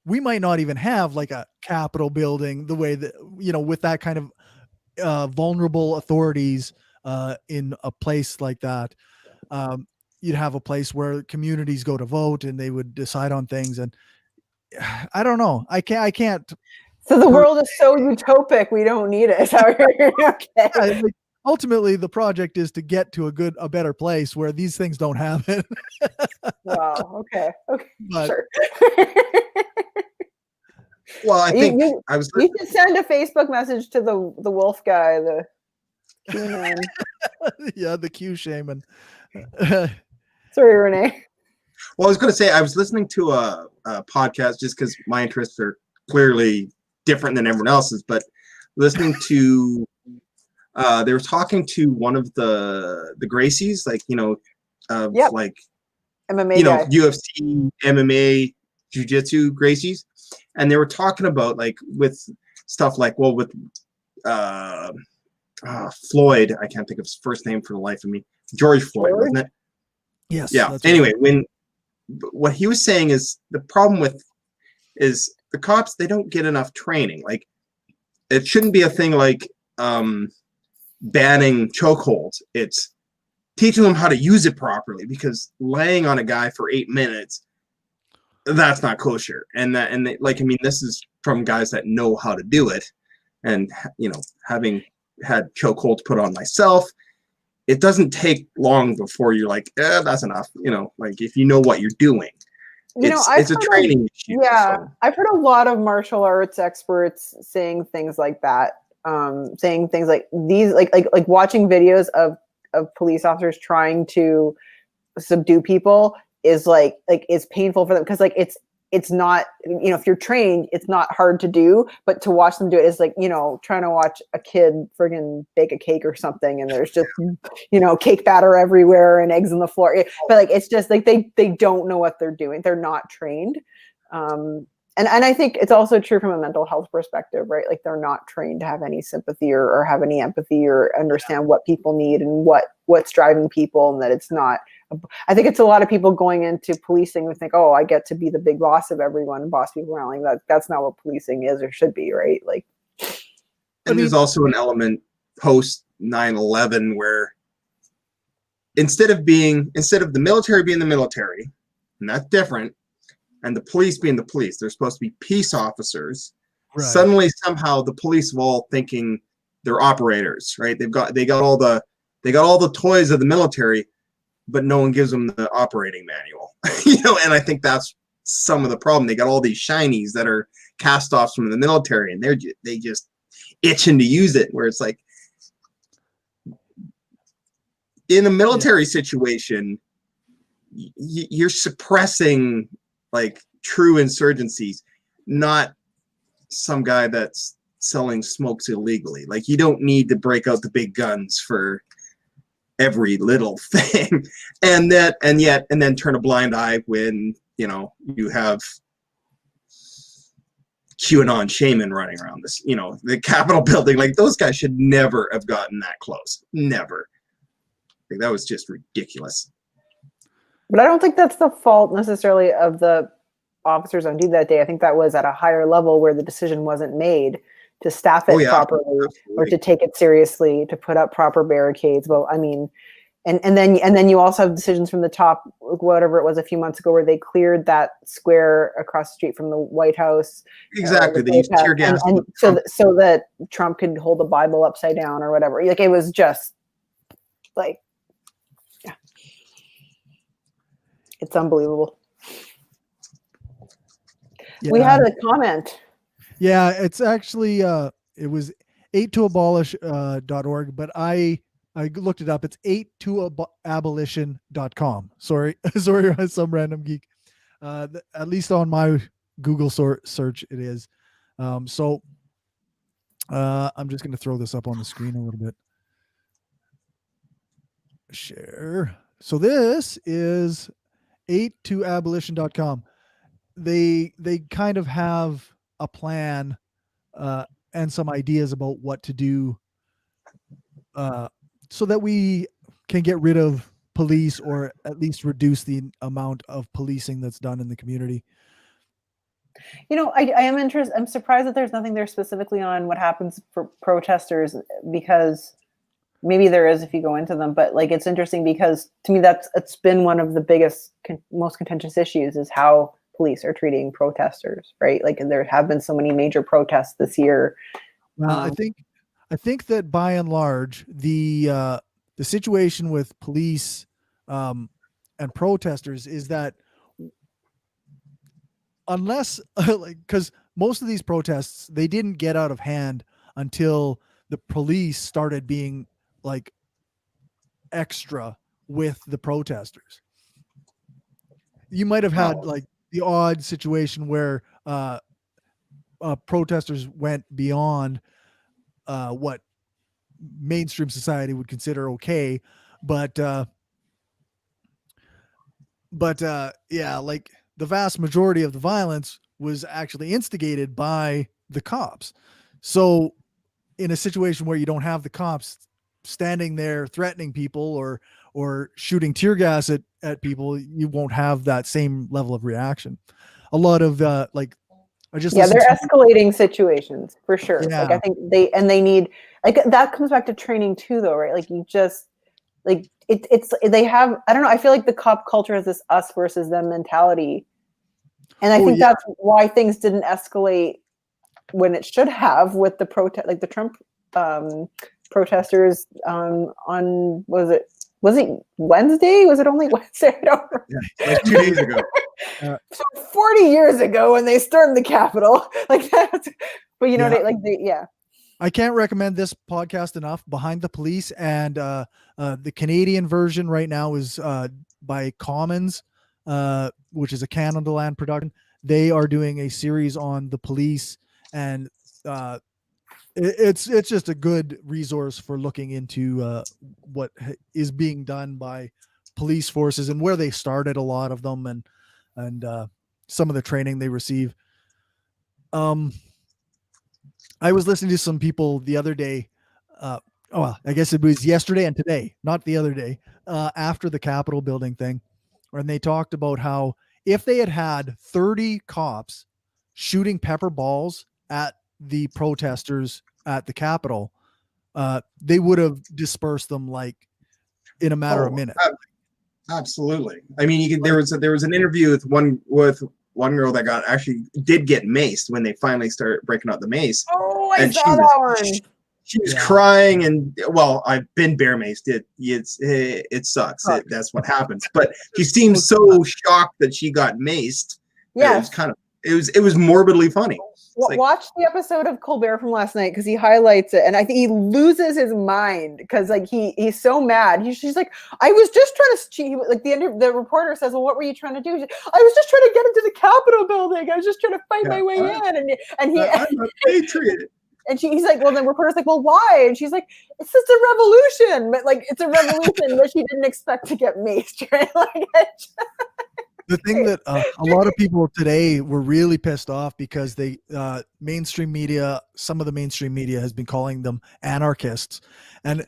we might not even have like a Capitol building the way that, with that kind of vulnerable authorities in a place like that. You'd have a place where communities go to vote and they would decide on things. And I don't know. I can't. So the world is so utopic, we don't need it. Okay. Like, ultimately, the project is to get to a better place where these things don't happen. Wow. Okay. Okay. But Sure. well, I think I was You should send a Facebook message to the wolf guy, the Q-man. yeah, the Q shaman. Sorry, Renee. well, I was going to say I was listening to a podcast just because my interests are clearly different than everyone else's, but listening to they were talking to one of the Gracies, like Yep. like MMA guy. UFC, MMA, jiu-jitsu Gracies, and they were talking about like with stuff like with Floyd, I can't think of his first name for the life of me. George Floyd, wasn't it? Yes. Yeah. that's right. Anyway, what he was saying is the problem is the cops, they don't get enough training. Like it shouldn't be a thing like banning chokeholds. It's teaching them how to use it properly, because laying on a guy for 8 minutes, that's not kosher. And this is from guys that know how to do it. And having had chokeholds put on myself, it doesn't take long before you're like, that's enough. Like if you know what you're doing. It's a training issue. Yeah, so. I've heard a lot of martial arts experts saying things like that. Saying things like these, like watching videos of police officers trying to subdue people is like it's painful for them, because like it's not, if you're trained, it's not hard to do, but to watch them do it is like, trying to watch a kid friggin' bake a cake or something, and there's just, cake batter everywhere and eggs on the floor. But like, it's just like, they don't know what they're doing. They're not trained. And I think it's also true from a mental health perspective, right? Like they're not trained to have any sympathy or have any empathy or understand what people need and what's driving people, and that it's not. I think it's a lot of people going into policing who think, oh, I get to be the big boss of everyone and boss people around. Like that's not what policing is or should be, right? Like, and there's also an element post 9/11 where instead of the military being the military, and that's different, and the police being the police, they're supposed to be peace officers. Right. Suddenly, somehow, the police are all thinking they're operators, right? They got all the toys of the military, but no one gives them the operating manual. And I think that's some of the problem. They got all these shinies that are cast-offs from the military, and they just itching to use it. Where it's like, in a military situation, you're suppressing like true insurgencies, not some guy that's selling smokes illegally. Like you don't need to break out the big guns for every little thing, and then turn a blind eye when you have QAnon shaman running around this, the Capitol building. Like those guys should never have gotten that close. Never. Like, that was just ridiculous. But I don't think that's the fault necessarily of the officers on duty that day. I think that was at a higher level where the decision wasn't made to staff it properly, absolutely, or to take it seriously, to put up proper barricades. Well, I mean, and then you also have decisions from the top, whatever it was a few months ago, where they cleared that square across the street from the White House. Exactly, they used tear gas, and so that Trump could hold the Bible upside down or whatever. Like it was just like, yeah, it's unbelievable. Yeah. We had a comment. Yeah, it's actually it was 8toabolish.org, but I looked it up. It's 8toabolition.com. Sorry, some random geek. At least on my Google search it is. So I'm just going to throw this up on the screen a little bit. Share. So this is 8toabolition.com. They kind of have a plan and some ideas about what to do so that we can get rid of police or at least reduce the amount of policing that's done in the community. You know, I am interested. I'm surprised that there's nothing there specifically on what happens for protesters, because maybe there is if you go into them. But like, it's interesting because to me, it's been one of the biggest, most contentious issues is how police are treating protesters, right? Like, and there have been so many major protests this year. Well, I think that by and large, the situation with police and protesters is that unless like, because most of these protests, they didn't get out of hand until the police started being like extra with the protesters. You might have had like the odd situation where protesters went beyond what mainstream society would consider okay, but yeah, like the vast majority of the violence was actually instigated by the cops. So in a situation where you don't have the cops standing there threatening people or shooting tear gas at people, you won't have that same level of reaction. A lot of like, I just they're escalating situations for sure. Yeah. Like, I think they need, like, that comes back to training too, though, right? Like, you just like they have, I don't know, I feel like the cop culture has this us versus them mentality, and I think that's why things didn't escalate when it should have with the protest, like the Trump protesters on was it Wednesday? Was it only Wednesday? I don't remember. Yeah, like 2 days ago. So 40 years ago when they stormed the Capitol, like that. But you know, I can't recommend this podcast enough. Behind the Police, and the Canadian version right now is by Commons, which is a Canadaland production. They are doing a series on the police, and it's just a good resource for looking into what is being done by police forces and where they started, a lot of them, and some of the training they receive. I was listening to some people the other day. I guess it was yesterday and today, not the other day, after the Capitol building thing. And they talked about how if they had 30 cops shooting pepper balls at the protesters at the Capitol, they would have dispersed them like in a matter of minutes. Absolutely. I mean, there was an interview with one girl that did get maced when they finally started breaking out the mace. Oh, I saw that one. She was crying, and well, I've been bear maced. It sucks. That's what happens. But she seemed so shocked that she got maced. Yeah, it was morbidly funny. Watch the episode of Colbert from last night because he highlights it, and I think he loses his mind because like he's so mad. She's like, I was just trying to. Like the reporter says, well, what were you trying to do? I was just trying to get into the Capitol building. I was just trying to fight my way in, and he. I'm a patriot. And he's like, well, the reporter's like, well, why? And she's like, it's just a revolution, but like it's a revolution that she didn't expect to get maced. Right? Like, the thing that a lot of people today were really pissed off because they mainstream media, some of the mainstream media has been calling them anarchists, and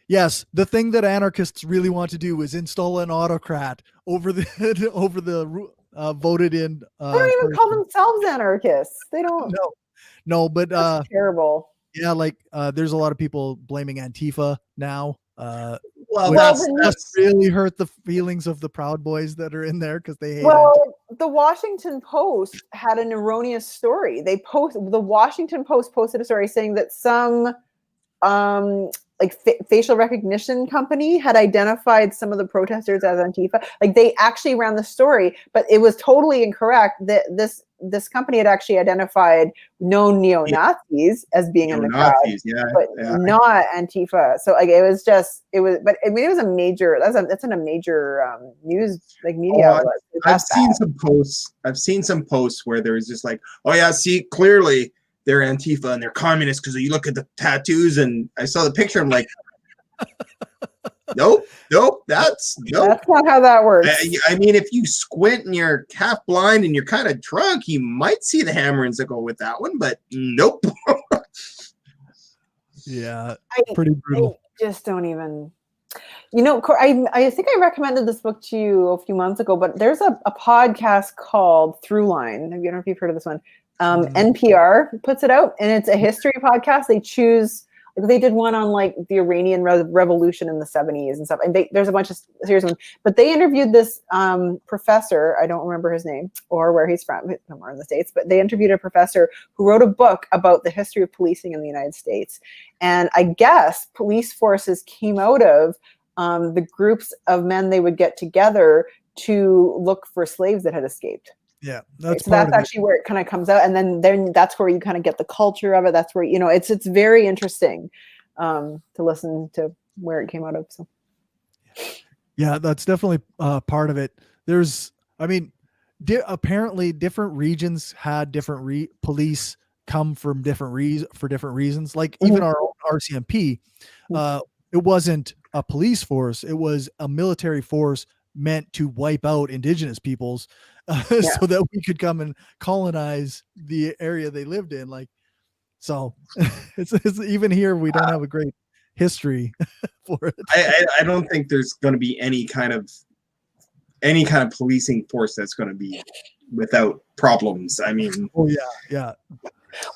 yes, the thing that anarchists really want to do is install an autocrat over the voted in. They don't even call themselves anarchists. They don't. No, but that's terrible. Yeah, like there's a lot of people blaming Antifa now. That's really hurt the feelings of the Proud Boys that are in there because they hate it. The Washington Post had an erroneous story. The Washington Post posted a story saying that some facial recognition company had identified some of the protesters as Antifa. Like they actually ran the story, but it was totally incorrect. That this company had actually identified known neo-Nazis as being in the crowd, but not Antifa. So like it was, but I mean, it was a major. That's in a major news like media outlet. I've seen some posts where there was just like, oh yeah, see, clearly they're Antifa and they're communists because you look at the tattoos, and I saw the picture. I'm like, nope, that's not how that works. I mean, if you squint and you're half blind and you're kind of drunk, you might see the hammerings that go with that one, but nope. Yeah, pretty brutal. just don't even. You know, I think I recommended this book to you a few months ago, but there's a podcast called Throughline. I don't know if you've heard of this one. NPR puts it out, and it's a history podcast. They did one on like the Iranian Revolution in the 70s and stuff. And there's a bunch of serious ones, but they interviewed this professor. I don't remember his name or where he's from, somewhere in the States, but they interviewed a professor who wrote a book about the history of policing in the United States. And I guess police forces came out of the groups of men they would get together to look for slaves that had escaped. Yeah, that's actually where it kind of comes out, and then that's where you kind of get the culture of it. That's where it's very interesting to listen to where it came out of. So yeah, that's definitely part of it. There's, I mean, apparently different regions had different police come from different reasons. Like even our own RCMP, it wasn't a police force; it was a military force meant to wipe out indigenous peoples. So that we could come and colonize the area they lived in. Like, so it's even here, we don't have a great history for it. I don't think there's going to be any kind of policing force that's going to be without problems. I mean, yeah.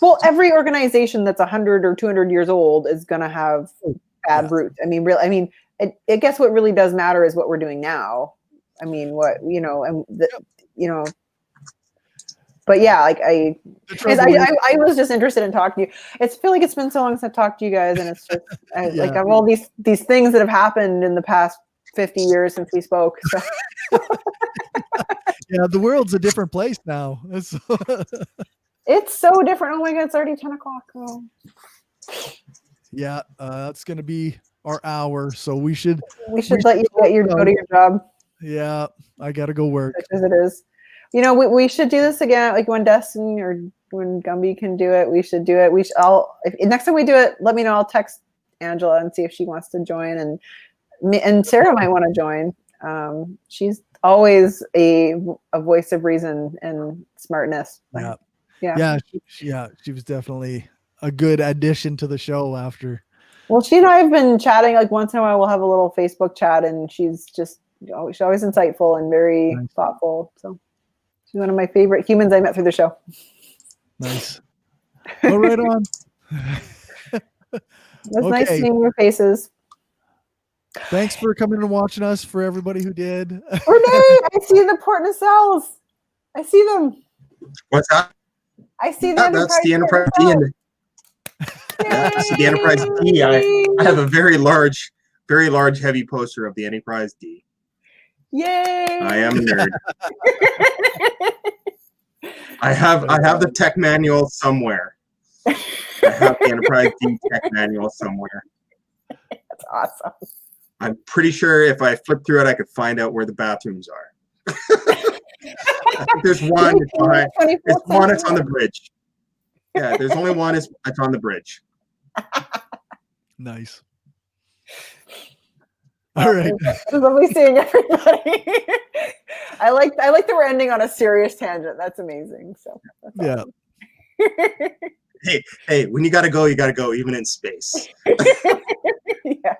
Well, every organization that's 100 or 200 years old is going to have bad roots. I mean, I guess what really does matter is what we're doing now. I mean, but yeah, like I was just interested in talking to you. I feel like it's been so long since I've talked to you guys, and it's just like of all these things that have happened in the past 50 years since we spoke. So. Yeah, the world's a different place now. It's so different. Oh my God, it's already 10 o'clock. Oh. Yeah, that's gonna be our hour, so we should let you go to your job. Yeah, I gotta go work. As it is. You know, we should do this again, like when Destin or when Gumby can do it. We should do it. Next time we do it, let me know. I'll text Angela and see if she wants to join, and Sarah might want to join. She's always a voice of reason and smartness. Yeah. She was definitely a good addition to the show after. Well, she and I have been chatting. Like once in a while, we'll have a little Facebook chat, and she's always insightful and very thoughtful. So. She's one of my favorite humans I met through the show. Nice. Oh, right on. It's nice seeing your faces. Thanks for coming and watching us. For everybody who did. Renee, I see the Port Nacelles. I see them. What's that? I see them. That's the Enterprise D. That's the Enterprise D. I have a very large, heavy poster of the Enterprise D. Yay! I am a nerd. I have the tech manual somewhere. I have the Enterprise D tech manual somewhere. That's awesome. I'm pretty sure if I flip through it, I could find out where the bathrooms are. I think there's one. There's one. It's on the bridge. Yeah, there's only one. It's on the bridge. Nice. All right. It's lovely seeing everybody. I like that we're ending on a serious tangent. That's amazing. So that's awesome. Hey, when you gotta go, even in space. Yeah.